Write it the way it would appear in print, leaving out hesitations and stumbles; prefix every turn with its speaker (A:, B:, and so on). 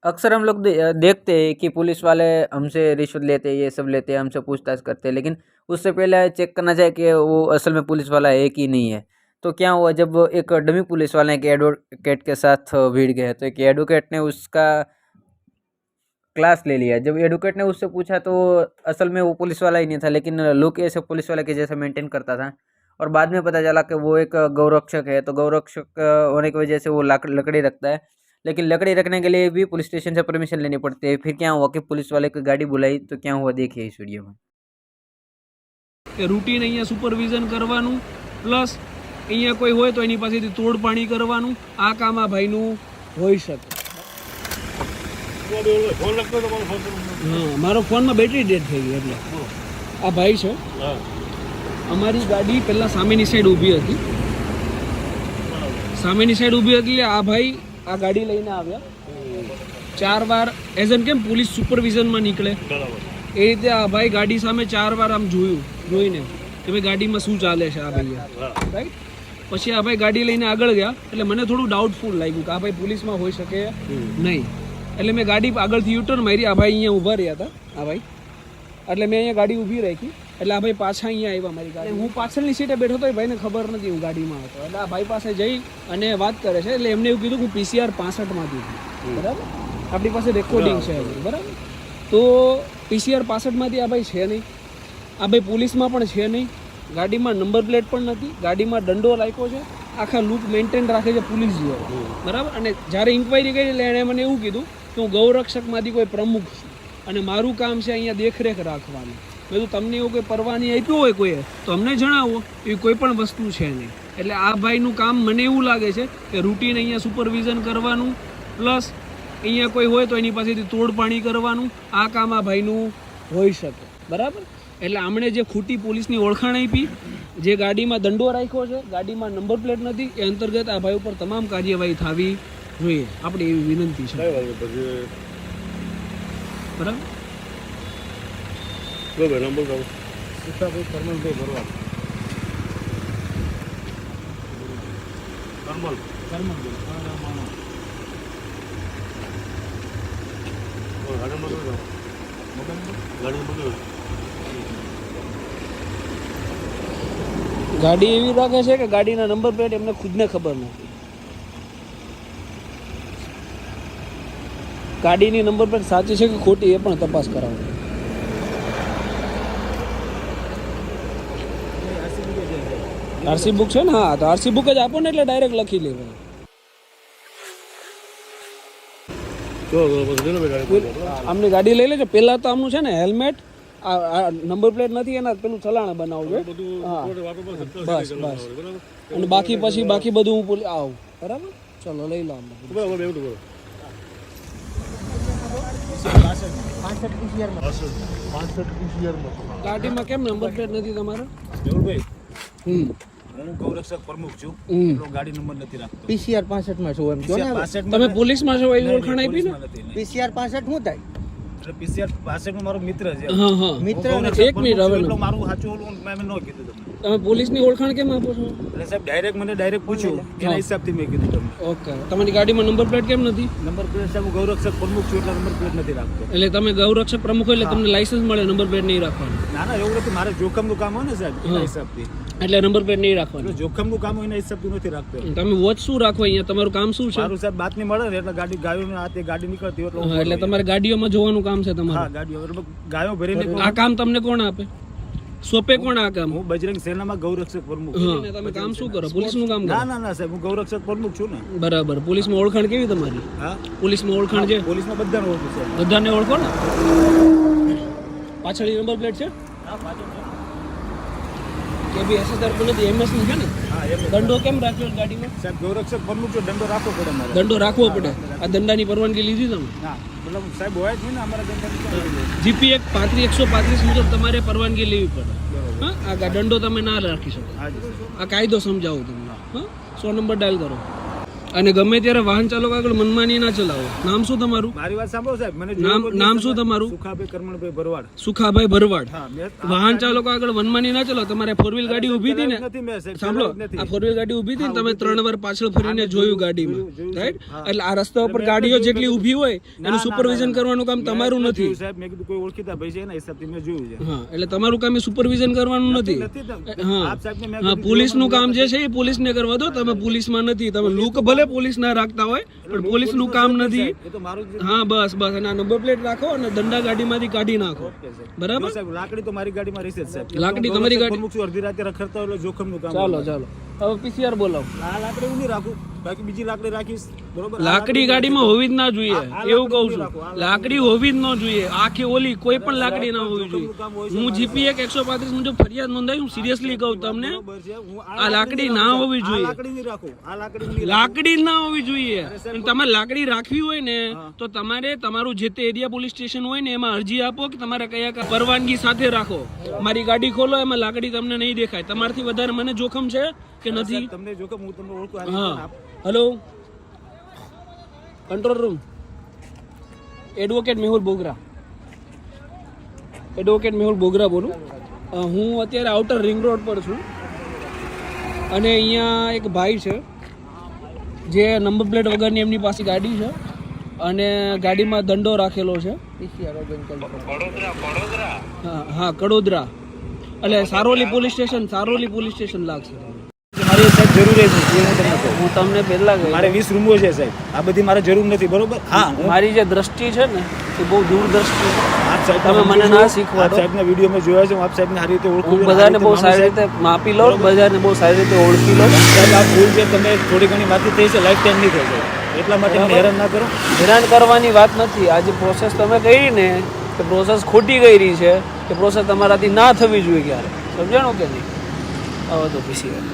A: अक्सर हम लोग देखते हैं कि पुलिस वाले हमसे रिश्वत लेते हैं, ये सब लेते हैं, हमसे पूछताछ करते हैं, लेकिन उससे पहले चेक करना चाहिए कि वो असल में पुलिस वाला है कि नहीं है। तो क्या हुआ, जब एक डमी पुलिस वाले एक एडवोकेट के साथ भिड़ गए, तो एक एडवोकेट ने उसका क्लास ले लिया। जब एडवोकेट ने उससे पूछा तो असल में वो पुलिस वाला ही नहीं था, लेकिन लुक ऐसे पुलिस वाले के जैसा मेंटेन करता था। और बाद में पता चला कि वो एक गौरक्षक है। तो गौरक्षक होने की वजह से वो लकड़ी रखता है, लेकिन लकड़ी रखने के लिए भी पुलिस स्टेशन से परमिशन लेनी पड़ती है। फिर क्या हुआ कि पुलिस वाले की गाड़ी बुलाई, तो क्या हुआ देखिए इस वीडियो में।
B: કે રૂટીન અહીંયા સુપરવિઝન કરવાનું પ્લસ અહીંયા કોઈ હોય તો એની પાસેથી તોડપાણી કરવાનું આ કામ આ ભાઈનું હોઈ શકે. હા, મારો ફોનમાં બેટરી ડેડ થઈ ગઈ એટલે આ ભાઈ છે. અમારી ગાડી પહેલાં સામેની સાઈડ ઊભી હતી. સામેની સાઈડ ઊભી હતી એટલે આ ભાઈ આ ગાડી લઈને આવ્યા. 4 વાર એઝ એન કેમ પોલીસ સુપરવિઝનમાં નીકળે એ રીતે આ ભાઈ ગાડી સામે 4 વાર આમ જોઈને કે ભાઈ ગાડીમાં શું ચાલે છે આ ભાઈએ, રાઈટ. પછી આ ભાઈ ગાડી લઈને આગળ ગયા એટલે મને થોડું ડાઉટફુલ લાગ્યું કે આ ભાઈ પોલીસમાં હોઈ શકે નહીં. એટલે મેં ગાડી આગળથી યુટર્ન મારી. આ ભાઈ અહીંયા ઊભા રહ્યા હતા આ ભાઈ, એટલે મેં અહીંયા ગાડી ઊભી રાખી. એટલે આ ભાઈ પાછા અહીંયા આવ્યા મારી ગાડી. હું પાછળની સીટે બેઠો હતો, એ ભાઈને ખબર નથી હું ગાડીમાં હતો. એટલે આ ભાઈ પાસે જઈ અને વાત કરે છે. એટલે એમને એવું કીધું કે હું PCR 65માંથી હતી, બરાબર. આપણી પાસે રેકોર્ડિંગ છે, બરાબર. તો PCR 65માંથી આ ભાઈ છે નહીં, આ ભાઈ પોલીસમાં પણ છે નહીં, ગાડીમાં નંબર પ્લેટ પણ નથી, ગાડીમાં દંડો રાખ્યો છે, આખા લુક મેન્ટેન રાખે છે પોલીસ જેવો, બરાબર. અને જ્યારે ઇન્ક્વાયરી કરી એટલે એણે મને એવું કીધું કે હું ગૌરક્ષકમાંથી કોઈ પ્રમુખ છું અને મારું કામ છે અહીંયા દેખરેખ રાખવાનું. મેં કીધું તમને એવું કોઈ પરવાની આપ્યું હોય કોઈએ તો અમને જણાવો, એવી કોઈ પણ વસ્તુ છે નહીં. એટલે આ ભાઈનું કામ મને એવું લાગે છે કે રૂટીન અહીંયા સુપરવિઝન કરવાનું પ્લસ અહીંયા કોઈ હોય તો એની પાસેથી તોડપાણી કરવાનું આ કામ આ ભાઈનું હોઈ શકે, બરાબર. એટલે આમણે જે ખોટી પોલીસની ઓળખાણ આપી, જે ગાડીમાં દંડો રાખ્યો છે, ગાડીમાં નંબર પ્લેટ નથી, એ અંતર્ગત આ ભાઈ ઉપર તમામ કાર્યવાહી થવી જોઈએ, આપણી એવી વિનંતી છે, બરાબર. ગાડી એવી રાખે છે કે ગાડીના નંબર પ્લેટ એમને ખુદને ખબર નથી. ગાડીની નંબર પ્લેટ સાચી છે કે ખોટી એ પણ તપાસ કરાવો. આરસી બુક છે ને? હા, તો આરસી બુક જ આપો ને એટલે ડાયરેક્ટ લખી લેવાય. આમની ગાડી લઈ લેજો. પેલા તો આમનું છે ને હેલ્મેટ, આ નંબર પ્લેટ નથી એના પેલું ચલાણ બનાવજો. હા, બસ બસ. અને બાકી પછી બાકી બધું હું આવું, બરાબર. ચલો લઈ લો. ગાડીમાં કેમ નંબર પ્લેટ નથી તમારા?
C: હું ગૌરક્ષક પ્રમુખ છું, ગાડી નંબર નથી રાખતો.
D: PCR 65 માં છો એમ જો ને?
B: તમે પોલીસમાં છો એવી ઓળખાણ આપી ને?
D: PCR 65 શું થાય?
C: એટલે PCR 65 નો મારો મિત્ર છે.
B: હા હા,
D: મિત્ર.
B: એક મિનિટ હવે
C: મારું સાચું ઓલું મેં ન કીધું તમને.
B: તમે પોલીસની ઓળખાણ કેમ આપો છો?
C: એટલે સાહેબ ડાયરેક્ટ મને ડાયરેક્ટ પૂછ્યું એના હિસાબથી મેં કીધું તમને.
B: ઓકે, તમારી ગાડીમાં નંબર પ્લેટ કેમ નથી?
C: નંબર પ્લેટ સાહેબ હું ગૌરક્ષક પ્રમુખ છું એટલે નંબર પ્લેટ નથી રાખતો.
B: એટલે તમે ગૌરક્ષક પ્રમુખ હોય એટલે તમને લાયસન્સ મળે, નંબર પ્લેટ નહીં રાખવાનું?
C: ના ના, એવું નથી. મારે જોખમનું કામ હોય ને સાહેબ એના હિસાબથી.
B: એટલે નંબર પ્લેટ નહીં રાખવાનું?
C: એટલે જોખમનું કામ હોય એના હિસાબથી નથી રાખતો.
B: તમે વોચ શું રાખો અહીંયા? તમારું કામ શું છે?
C: મારું સાહેબ બાતમી મળે ને એટલે ગાડી ગાયોને હાથે ગાડી નીકળતી હોય
B: હા, એટલે તમારે ગાડીઓમાં જોવાનું કામ છે
C: હા,
B: તમારું?
C: ગાડીઓ ગાયો ભરીને.
B: આ કામ તમને કોણ આપે? સોંપે કોણ આ કામ?
C: હું બજરંગ સેનામાં ગૌરક્ષક પ્રમુખ.
B: હા, તમે કામ શું કરો? પોલીસનું કામ કરો?
C: ના ના ના સાહેબ, હું ગૌરક્ષક પ્રમુખ છું ને.
B: બરાબર. પોલીસમાં ઓળખાણ કેવી તમારી?
C: હા,
B: પોલીસમાં ઓળખાણ છે?
C: પોલીસમાં બધાને ઓળખું છે.
B: બધાને ઓળખો ને? પાછળ નંબર પ્લેટ છે?
C: હા, પાછળ છે.
B: કે બી SSR નથી, MS ની છે ને?
C: હા, એમ.
B: દંડો કેમ રાખ્યો છે ગાડીમાં?
C: સાહેબ ગૌરક્ષક પ્રમુખ છો, દંડો રાખવો પડે મારે.
B: દંડો રાખવો પડે. આ દંડાની પરવાનગી લીધી તમે?
C: ના, મતલબ સાહેબ હોય જ નહીં ને અમારા દંડા.
B: GP Act 135 મુજબ તમારે પરવાનગી લેવી પડે. હા, આ દંડો તમે ના રાખી શકો.
C: હા જી.
B: આ કાયદો સમજાવું તમને. હા, 100 નંબર ડાયલ કરો. અને ગમે ત્યારે વાહન ચાલકો આગળ મનમાની ના ચલાવો. નામ શું તમારું?
C: મારી વાત સાંભળો સાહેબ, મને
B: નામ શું તમારું?
C: સુખાભાઈ કરમણભાઈ ભરવાડ.
B: સુખાભાઈ ભરવાડ.
C: હા,
B: વાહન ચાલકો આગળ મનમાની ના ચલાવો. તમારે 4 વ્હીલ ગાડી ઊભી હતી ને,
C: નથી મેં સાહેબ,
B: સાંભળો, આ 4 વ્હીલ ગાડી ઊભી હતી ને, તમે 3 વાર પાછળ ફરીને જોયું ગાડીમાં, રાઈટ? એટલે આ રસ્તા ઉપર ગાડીઓ જેટલી ઊભી હોય એનું સુપરવિઝન કરવાનું કામ તમારું નથી.
C: સાહેબ મેં કીધું કોઈ ઓળખીતા ભાઈ છે એના હિસાબથી મેં જોયું છે.
B: હા, એટલે તમારું કામ એ સુપરવિઝન કરવાનું નથી. હા, પોલીસનું કામ જે છે એ પોલીસને કરવા દો. તમે પોલીસમાં નથી, તમે લુક ભલે પોલીસ ના રાખતા હોય પણ પોલીસનું કામ નથી. હા, બસ બસ. અને આ નંબર પ્લેટ રાખો અને દંડા ગાડીમાંથી કાઢી નાખો, બરાબર?
C: સાહેબ લાકડી તો મારી ગાડીમાં રહેશે જ સાહેબ.
B: લાકડી તમારી ગાડી.
C: પ્રમુખ છું, અડધી રાતે રખડતા હોય એટલે જોખમનું કામ.
B: ચાલો ચાલો, હવે પીસીઆર બોલાવો.
C: આ લાકડી હું નહીં રાખું, બાકી બીજી લાકડી રાખીશ, બરોબર?
B: લાકડી ગાડીમાં હોવી જ ના જોઈએ, એવું કહું છું. લાકડી હોવી જ ન જોઈએ, આખી ઓલી કોઈ પણ લાકડી ના હોવી જોઈએ. હું જીપી 135 મુજબ ફરિયાદ નોંધાવી, હું સિરિયસલી કહું તમને, આ લાકડી ના હોવી જોઈએ.
C: લાકડી નહીં રાખું, આ લાકડી
B: લાકડી ના હોવી જોઈએ. અને તમારે લાકડી રાખવી હોય ને તો તમારે તમારું જે તે એરિયા પોલીસ સ્ટેશન હોય ને એમાં અરજી આપો કે તમારે કયા કયા પરવાનગી સાથે રાખો. મારી ગાડી ખોલો, એમાં લાકડી તમને નહીં દેખાય. તમારથી વધારે મને જોખમ છે કે નથી?
C: તમને જોખમ હું તમને ઓળખું.
B: હા, hello, control room, advocate Mehul Bogra. Advocate Mehul Bogra બોલું. હું અત્યારે આઉટર રિંગ રોડ પર છું અને અહીંયા એક ભાઈ છે જે નંબર પ્લેટ વગરની એમની પાસે ગાડી છે અને ગાડીમાં દંડો રાખેલો છે. હા હા, કડોદરા, એટલે સારોલી પોલીસ સ્ટેશન લાગશે.
C: મારી સાહેબ જરૂર છે, હું તમને કહું.
B: હું તમને પહેલા કહ્યું,
C: મારે 20 રૂમો છે સાહેબ, આ બધી મારે જરૂર નથી, બરોબર? હા,
B: મારી જે દ્રષ્ટિ છે ને એ બહુ દૂરદ્રષ્ટિ છે.
C: આપ સાહેબ
B: તમે મને ના શીખવાડો.
C: સાહેબના વિડીયો મેં જોયા છે, હું આપ સાહેબને સારી રીતે ઓળખું
B: હું
C: છું.
B: બધાને બહુ સારી રીતે માપી લો, બધાને બહુ સારી રીતે ઓળખી લો.
C: સાહેબ આ ભૂલ છે, તમે થોડી ઘણી વાતચીત થઈ છે, લાઈફ ટાઈમ નહીં થઈ જાય, એટલા માટે મને હેરાન ના કરો.
B: હેરાન કરવાની વાત નથી. આ જે પ્રોસેસ તમે કરી ને કે પ્રોસેસ ખોટી કરી છે, કે પ્રોસેસ તમારાથી ના થવી જોઈએ ક્યારે, સમજાણું કે નહીં? હવે તો પીસી
E: અંબાબા